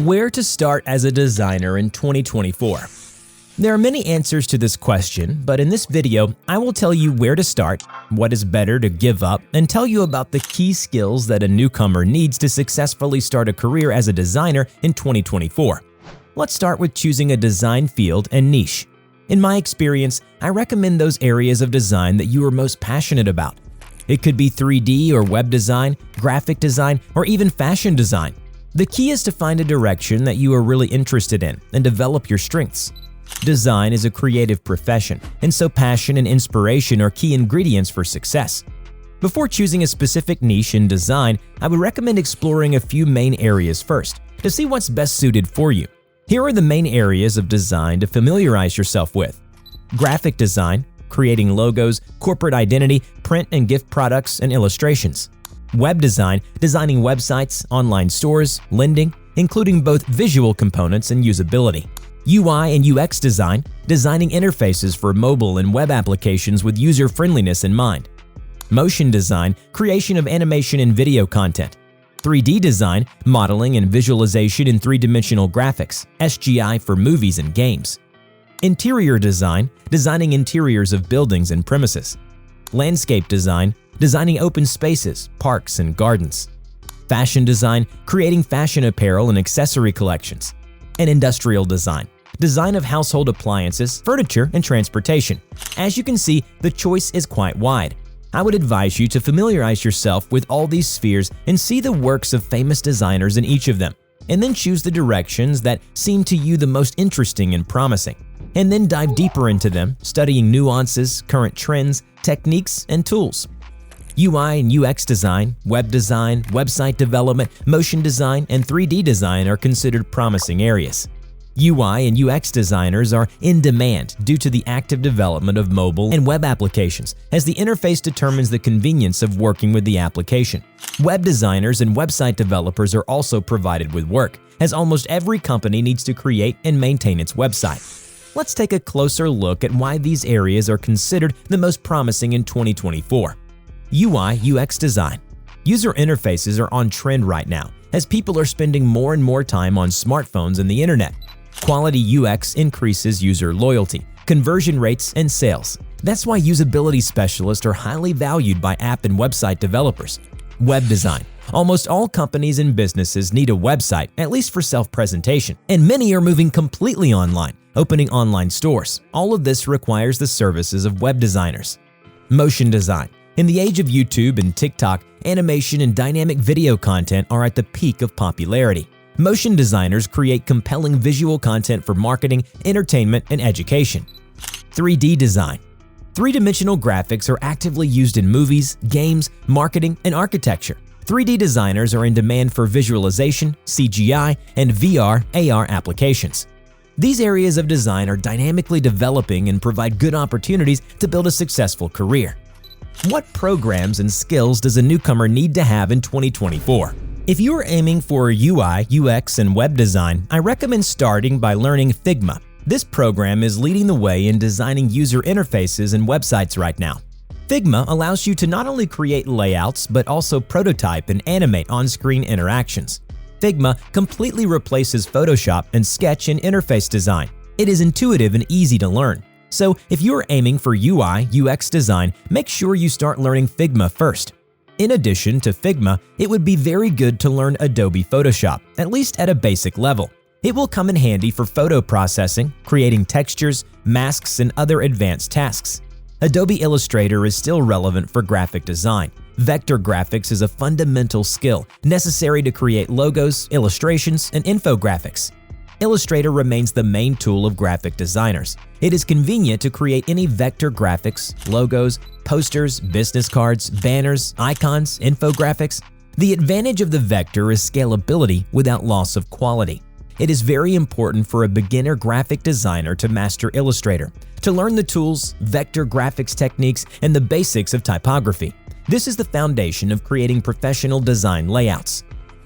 Where to start as a designer in 2024? There are many answers to this question, but in this video, I will tell you where to start, what is better to give up, and tell you about the key skills that a newcomer needs to successfully start a career as a designer in 2024. Let's start with choosing a design field and niche. In my experience, I recommend those areas of design that you are most passionate about. It could be 3D or web design, graphic design, or even fashion design. The key is to find a direction that you are really interested in and develop your strengths. Design is a creative profession, and so passion and inspiration are key ingredients for success. Before choosing a specific niche in design, I would recommend exploring a few main areas first to see what's best suited for you. Here are the main areas of design to familiarize yourself with: graphic design, creating logos, corporate identity, print and gift products, and illustrations. Web design, designing websites, online stores, lending, including both visual components and usability. UI and UX design, designing interfaces for mobile and web applications with user-friendliness in mind. Motion design, creation of animation and video content. 3D design, modeling and visualization in three-dimensional graphics, SGI for movies and games. Interior design, designing interiors of buildings and premises. Landscape design, designing open spaces, parks, and gardens. Fashion design, creating fashion apparel and accessory collections. And industrial design, design of household appliances, furniture, and transportation. As you can see, the choice is quite wide. I would advise you to familiarize yourself with all these spheres and see the works of famous designers in each of them, and then choose the directions that seem to you the most interesting and promising, and then dive deeper into them, studying nuances, current trends, techniques, and tools. UI and UX design, web design, website development, motion design, and 3D design are considered promising areas. UI and UX designers are in demand due to the active development of mobile and web applications, as the interface determines the convenience of working with the application. Web designers and website developers are also provided with work, as almost every company needs to create and maintain its website. Let's take a closer look at why these areas are considered the most promising in 2024. UI UX design. User interfaces are on trend right now, as people are spending more and more time on smartphones and the internet. Quality UX increases user loyalty, conversion rates, and sales. That's why usability specialists are highly valued by app and website developers. Web design. Almost all companies and businesses need a website, at least for self-presentation, and many are moving completely online, opening online stores. All of this requires the services of web designers. Motion design. In the age of YouTube and TikTok, animation and dynamic video content are at the peak of popularity. Motion designers create compelling visual content for marketing, entertainment, and education. 3D design. Three-dimensional graphics are actively used in movies, games, marketing, and architecture. 3D designers are in demand for visualization, CGI, and VR, AR applications. These areas of design are dynamically developing and provide good opportunities to build a successful career. What programs and skills does a newcomer need to have in 2024? If you are aiming for UI, UX, and web design, I recommend starting by learning Figma. This program is leading the way in designing user interfaces and websites right now. Figma allows you to not only create layouts, but also prototype and animate on-screen interactions. Figma completely replaces Photoshop and Sketch in interface design. It is intuitive and easy to learn. So if you're aiming for UI, UX design, make sure you start learning Figma first. In addition to Figma, it would be very good to learn Adobe Photoshop, at least at a basic level. It will come in handy for photo processing, creating textures, masks, and other advanced tasks. Adobe Illustrator is still relevant for graphic design. Vector graphics is a fundamental skill necessary to create logos, illustrations, and infographics. Illustrator remains the main tool of graphic designers. It is convenient to create any vector graphics, logos, posters, business cards, banners, icons, infographics. The advantage of the vector is scalability without loss of quality. It is very important for a beginner graphic designer to master Illustrator, to learn the tools, vector graphics techniques, and the basics of typography. This is the foundation of creating professional design layouts.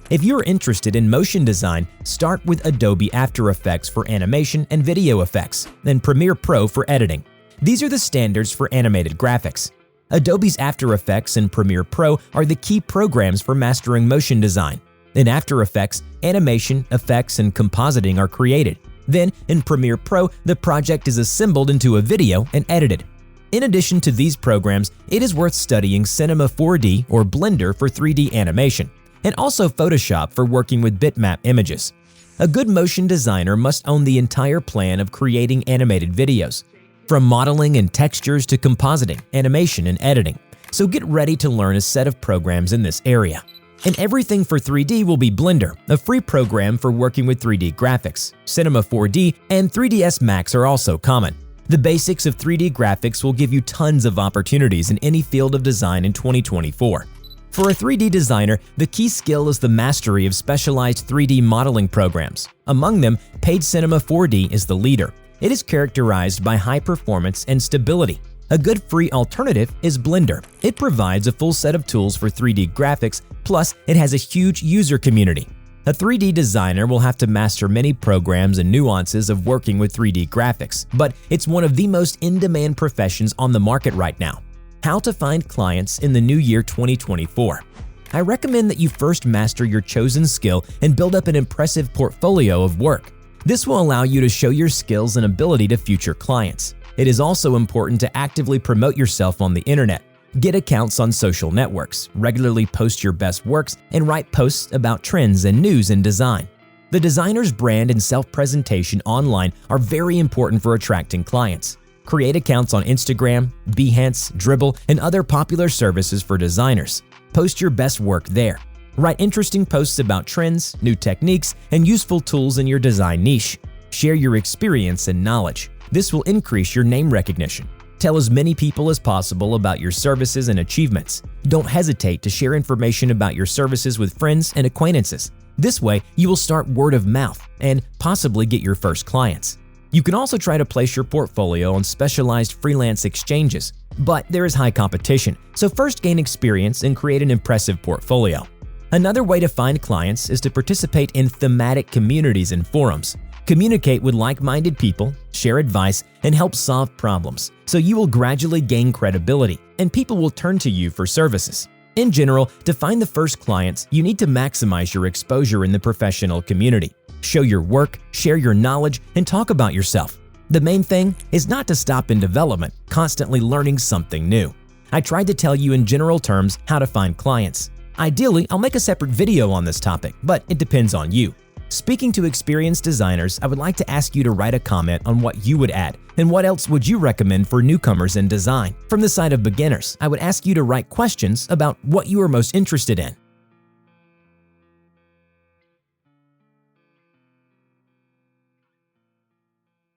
If you're interested in motion design, start with Adobe After Effects for animation and video effects, and Premiere Pro for editing. These are the standards for animated graphics. Adobe's After Effects and Premiere Pro are the key programs for mastering motion design. In After Effects, animation, effects, and compositing are created. Then, in Premiere Pro, the project is assembled into a video and edited. In addition to these programs, it is worth studying Cinema 4D or Blender for 3D animation, and also Photoshop for working with bitmap images. A good motion designer must own the entire plan of creating animated videos, from modeling and textures to compositing, animation, and editing. So get ready to learn a set of programs in this area. And everything for 3D will be Blender, a free program for working with 3D graphics. Cinema 4D and 3ds Max are also common. The basics of 3D graphics will give you tons of opportunities in any field of design in 2024. For a 3D designer, the key skill is the mastery of specialized 3D modeling programs. Among them, Paid Cinema 4D is the leader. It is characterized by high performance and stability. A good free alternative is Blender. It provides a full set of tools for 3D graphics, plus it has a huge user community. A 3D designer will have to master many programs and nuances of working with 3D graphics, but it's one of the most in-demand professions on the market right now. How to find clients in the new year 2024. I recommend that you first master your chosen skill and build up an impressive portfolio of work. This will allow you to show your skills and ability to future clients. It is also important to actively promote yourself on the internet. Get accounts on social networks, regularly post your best works, and write posts about trends and news in design. The designer's brand and self-presentation online are very important for attracting clients. Create accounts on Instagram, Behance, Dribbble, and other popular services for designers. Post your best work there. Write interesting posts about trends, new techniques, and useful tools in your design niche. Share your experience and knowledge. This will increase your name recognition. Tell as many people as possible about your services and achievements. Don't hesitate to share information about your services with friends and acquaintances. This way, you will start word of mouth and possibly get your first clients. You can also try to place your portfolio on specialized freelance exchanges, but there is high competition, so first gain experience and create an impressive portfolio. Another way to find clients is to participate in thematic communities and forums. Communicate with like-minded people, share advice, and help solve problems, so you will gradually gain credibility, and people will turn to you for services. In general, to find the first clients, you need to maximize your exposure in the professional community. Show your work, share your knowledge, and talk about yourself. The main thing is not to stop in development, constantly learning something new. I tried to tell you in general terms how to find clients. Ideally, I'll make a separate video on this topic, but it depends on you. Speaking to experienced designers, I would like to ask you to write a comment on what you would add and what else would you recommend for newcomers in design. From the side of beginners, I would ask you to write questions about what you are most interested in.